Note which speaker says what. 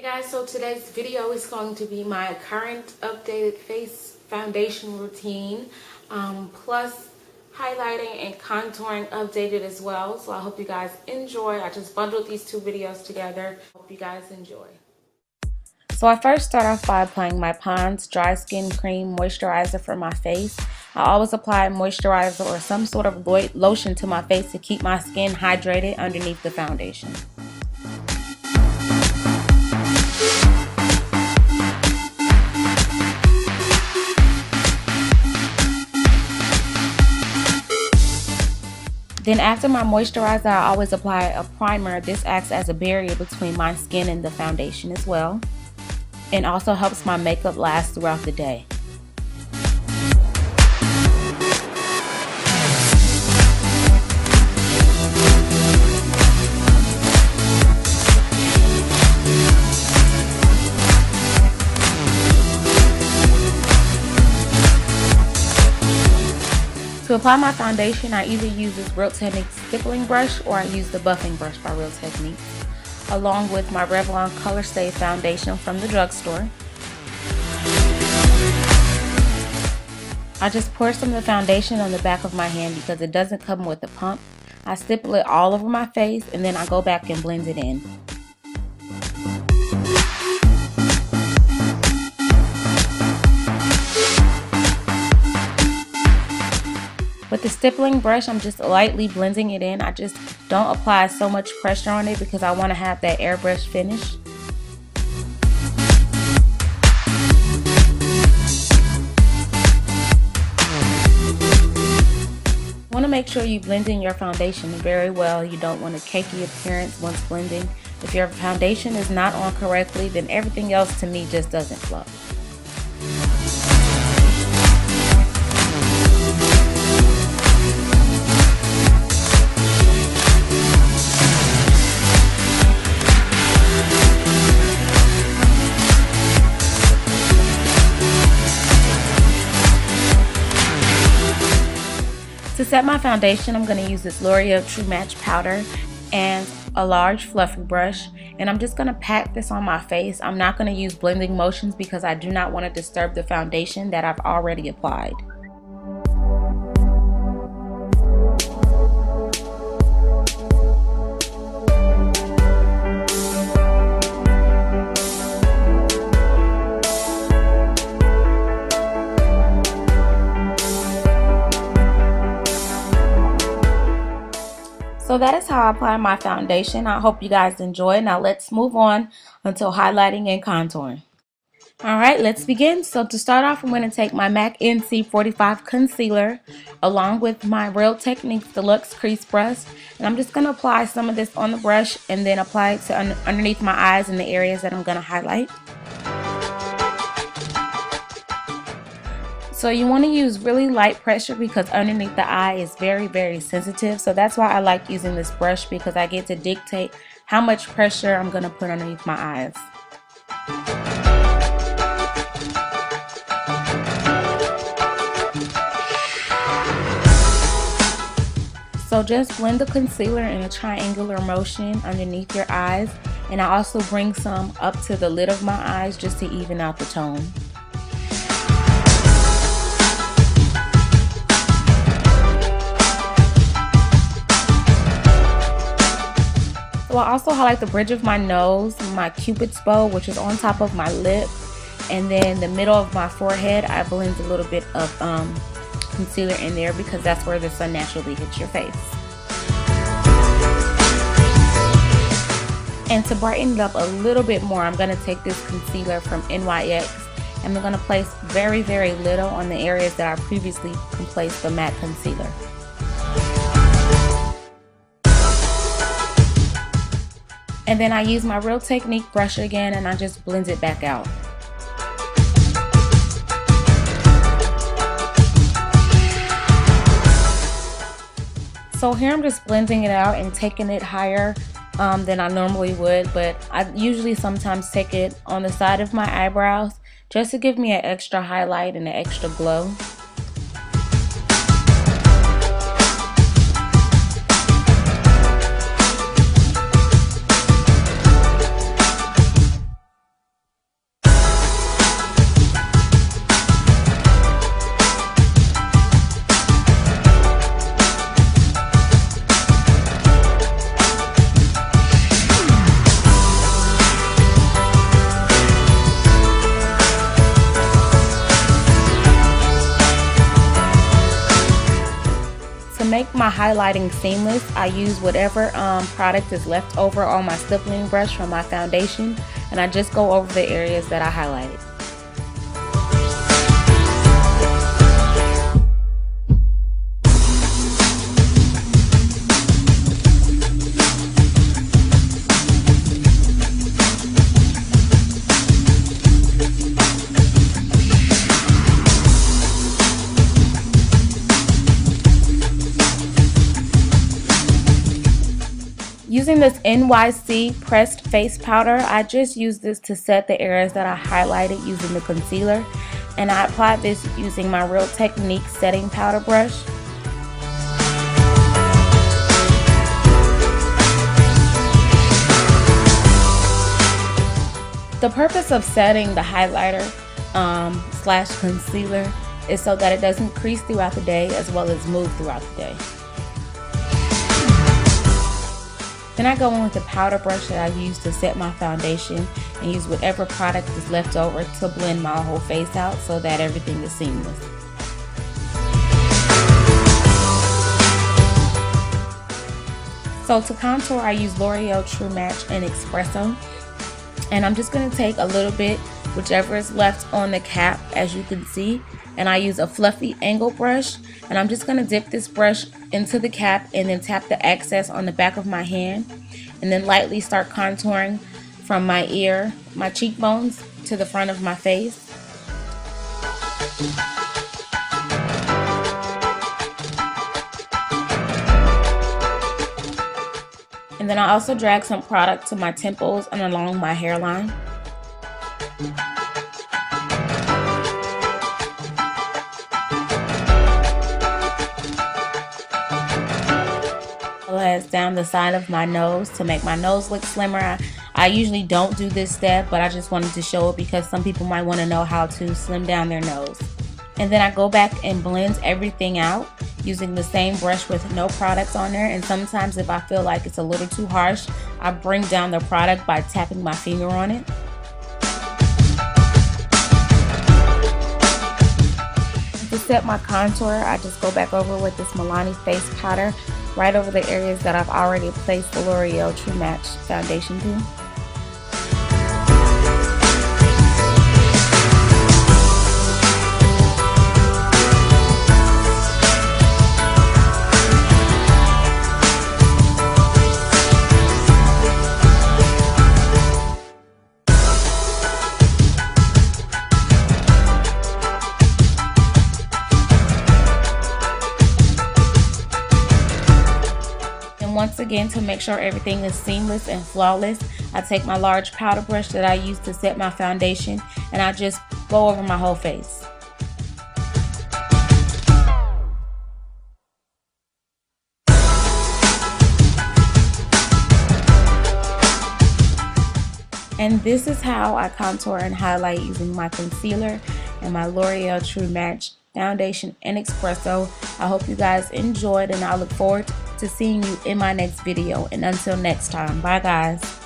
Speaker 1: Hey guys, so today's video is going to be my current updated face foundation routine, plus highlighting and contouring updated as well. So I hope you guys enjoy. I just bundled these two videos together. Hope you guys enjoy. So I first start off by applying my Pond's Dry Skin Cream Moisturizer for my face. I always apply moisturizer or some sort of lotion to my face to keep my skin hydrated underneath the foundation. Then after my moisturizer, I always apply a primer. This acts as a barrier between my skin and the foundation as well, and also helps my makeup last throughout the day. To apply my foundation, I either use this Real Techniques stippling brush or I use the buffing brush by Real Techniques, along with my Revlon Color Stay foundation from the drugstore. I just pour some of the foundation on the back of my hand because it doesn't come with a pump. I stipple it all over my face and then I go back and blend it in. With the stippling brush, I'm just lightly blending it in. I just don't apply so much pressure on it because I want to have that airbrush finish. You want to make sure you blend in your foundation very well. You don't want a cakey appearance once blending. If your foundation is not on correctly, then everything else to me just doesn't flow. To set my foundation, I'm going to use this L'Oreal True Match powder and a large fluffy brush, and I'm just going to pat this on my face. I'm not going to use blending motions because I do not want to disturb the foundation that I've already applied. So that is how I apply my foundation. I hope you guys enjoy. Now let's move on until highlighting and contouring. Alright, let's begin. So to start off, I'm going to take my MAC NC45 concealer along with my Real Techniques Deluxe Crease Brush. And I'm just going to apply some of this on the brush and then apply it to underneath my eyes in the areas that I'm going to highlight. So you want to use really light pressure because underneath the eye is very, very sensitive. So that's why I like using this brush, because I get to dictate how much pressure I'm going to put underneath my eyes. So just blend the concealer in a triangular motion underneath your eyes. And I also bring some up to the lid of my eyes just to even out the tone. So I also highlight the bridge of my nose, my cupid's bow, which is on top of my lip, and then the middle of my forehead. I blend a little bit of concealer in there because that's where the sun naturally hits your face. And to brighten it up a little bit more, I'm going to take this concealer from NYX and I'm going to place very, very little on the areas that I previously placed the matte concealer. And then I use my Real Technique brush again and I just blend it back out. So here I'm just blending it out and taking it higher than I normally would, but I usually sometimes take it on the side of my eyebrows just to give me an extra highlight and an extra glow. my highlighting seamless, I use whatever product is left over on my stippling brush from my foundation, and I just go over the areas that I highlighted. Using this NYC pressed face powder, I just use this to set the areas that I highlighted using the concealer, and I applied this using my Real Technique setting powder brush. The purpose of setting the highlighter slash concealer is so that it doesn't crease throughout the day as well as move throughout the day. Then I go in with the powder brush that I use to set my foundation and use whatever product is left over to blend my whole face out so that everything is seamless. So to contour, I use L'Oreal True Match and Espresso. And I'm just going to take a little bit, whichever is left on the cap, as you can see, and I use a fluffy angle brush, and I'm just going to dip this brush into the cap and then tap the excess on the back of my hand, and then lightly start contouring from my ear, my cheekbones to the front of my face. And then I also drag some product to my temples and along my hairline. As down the side of my nose to make my nose look slimmer. I usually don't do this step, but I just wanted to show it because some people might want to know how to slim down their nose. And then I go back and blend everything out using the same brush with no products on there, and sometimes if I feel like it's a little too harsh, I bring down the product by tapping my finger on it. To set my contour, I just go back over with this Milani face powder right over the areas that I've already placed the L'Oreal True Match foundation to. Once again, to make sure everything is seamless and flawless, I take my large powder brush that I use to set my foundation and I just go over my whole face. And this is how I contour and highlight using my concealer and my L'Oreal True Match foundation and espresso. I hope you guys enjoyed, and I look forward to seeing you in my next video. And until next time, bye guys.